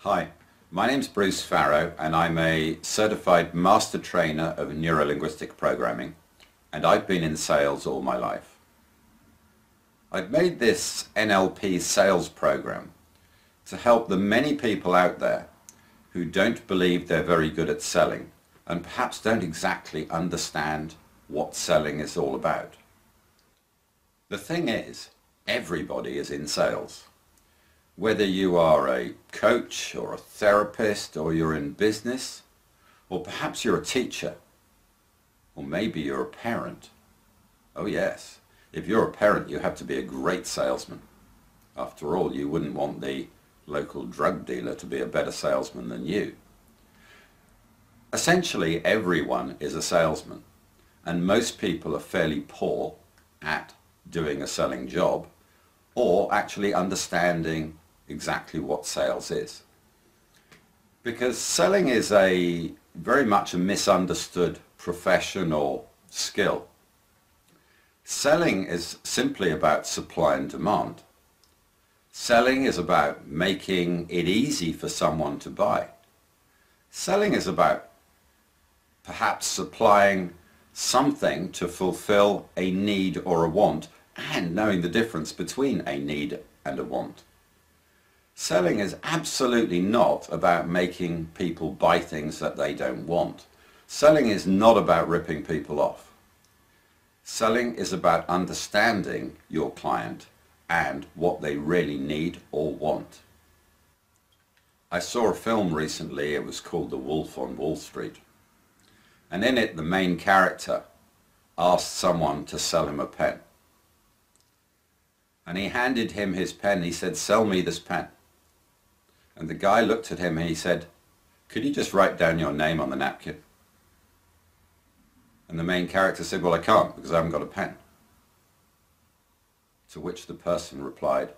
Hi, my name's Bruce Farrow and I'm a certified master trainer of neuro-linguistic programming, and I've been in sales all my life. I've made this NLP sales program to help the many people out there who don't believe they're very good at selling and perhaps don't exactly understand what selling is all about. The thing is, everybody is in sales. Whether you are a coach or a therapist, or you're in business, or perhaps you're a teacher, or maybe you're a parent. Oh yes, if you're a parent you have to be a great salesman. After all, you wouldn't want the local drug dealer to be a better salesman than you. Essentially everyone is a salesman, and most people are fairly poor at doing a selling job or actually understanding exactly what sales is. Because selling is very much a misunderstood profession or skill. Selling is simply about supply and demand. Selling is about making it easy for someone to buy. Selling is about perhaps supplying something to fulfill a need or a want, and knowing the difference between a need and a want. Selling is absolutely not about making people buy things that they don't want. Selling is not about ripping people off. Selling is about understanding your client and what they really need or want. I saw a film recently, it was called The Wolf on Wall Street. And in it, the main character asked someone to sell him a pen. And he handed him his pen. He said, "Sell me this pen." And the guy looked at him and he said, "Could you just write down your name on the napkin?" And the main character said, "Well, I can't because I haven't got a pen." To which the person replied,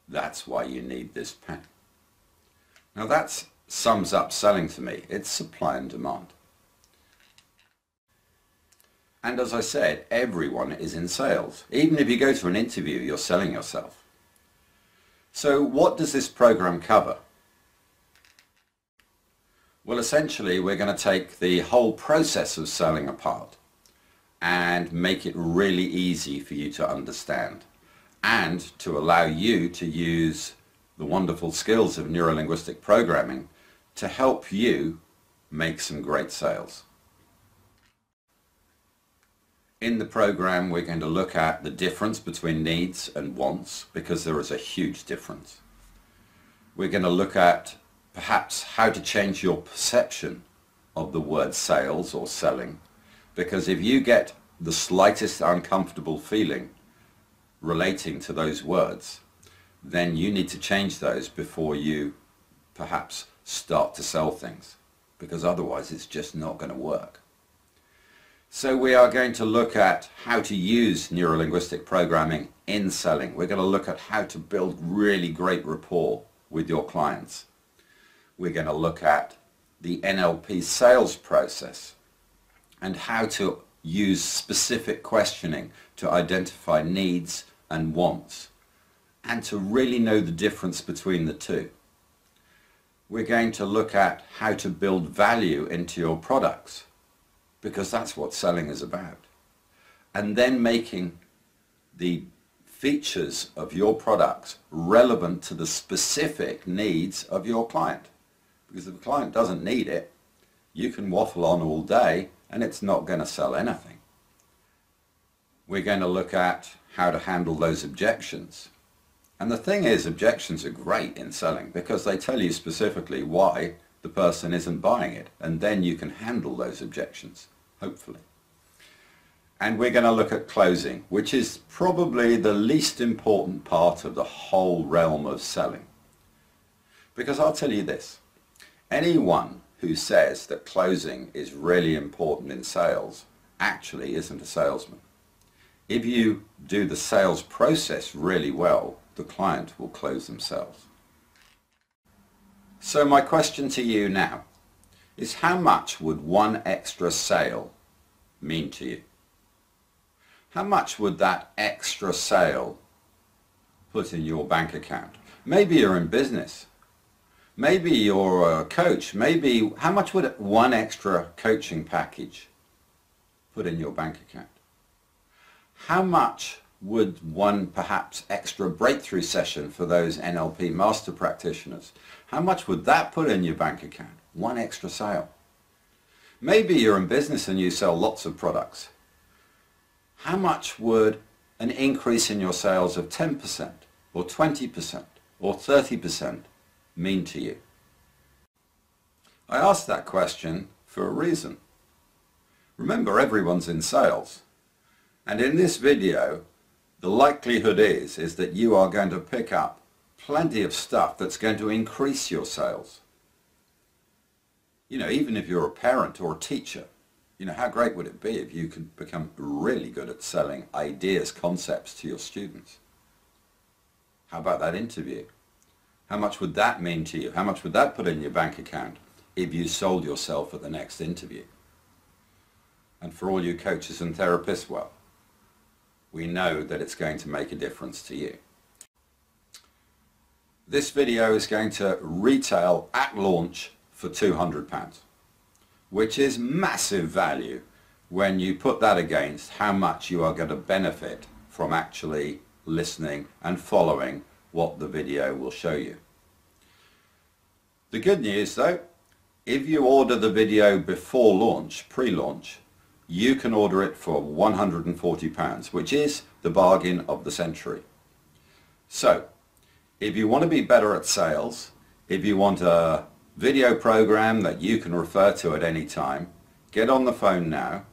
"That's why you need this pen." Now that sums up selling to me. It's supply and demand. And as I said, everyone is in sales. Even if you go to an interview, you're selling yourself. So what does this program cover? Well, essentially we're going to take the whole process of selling apart and make it really easy for you to understand, and to allow you to use the wonderful skills of neuro-linguistic programming to help you make some great sales. In the program we're going to look at the difference between needs and wants, because there is a huge difference. We're going to look at perhaps how to change your perception of the word sales or selling, because if you get the slightest uncomfortable feeling relating to those words, then you need to change those before you perhaps start to sell things, because otherwise it's just not going to work. So we are going to look at how to use neuro-linguistic programming in selling. We're going to look at how to build really great rapport with your clients. We're going to look at the NLP sales process and how to use specific questioning to identify needs and wants, and to really know the difference between the two. We're going to look at how to build value into your products, because that's what selling is about. And then making the features of your products relevant to the specific needs of your client. Because if the client doesn't need it, you can waffle on all day and it's not going to sell anything. We're going to look at how to handle those objections. And the thing is, objections are great in selling because they tell you specifically why the person isn't buying it, and then you can handle those objections, hopefully. And we're going to look at closing, which is probably the least important part of the whole realm of selling. Because I'll tell you this, anyone who says that closing is really important in sales actually isn't a salesman. If you do the sales process really well, the client will close themselves. So my question to you now is, how much would one extra sale mean to you? How much would that extra sale put in your bank account? Maybe you're in business. Maybe you're a coach. Maybe how much would one extra coaching package put in your bank account? How much would one perhaps extra breakthrough session for those NLP master practitioners, how much would that put in your bank account? One extra sale. Maybe you're in business and you sell lots of products. How much would an increase in your sales of 10% or 20% or 30% mean to you? I asked that question for a reason. Remember, everyone's in sales. And in this video, the likelihood is that you are going to pick up plenty of stuff that's going to increase your sales. You know, even if you're a parent or a teacher, you know, how great would it be if you could become really good at selling ideas, concepts to your students? How about that interview? How much would that mean to you? How much would that put in your bank account if you sold yourself at the next interview? And for all you coaches and therapists, well, we know that it's going to make a difference to you. This video is going to retail at launch for £200, which is massive value when you put that against how much you are going to benefit from actually listening and following what the video will show you. The good news though, if you order the video before launch, pre-launch, you can order it for £140, which is the bargain of the century. So, if you want to be better at sales, if you want a video program that you can refer to at any time, get on the phone now,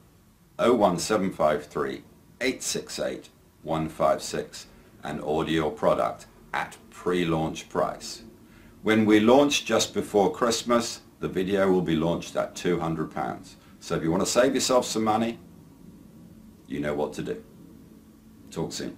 01753 868 156, and order your product at pre-launch price. When we launch just before Christmas, the video will be launched at £200. So if you want to save yourself some money, you know what to do. Talk soon.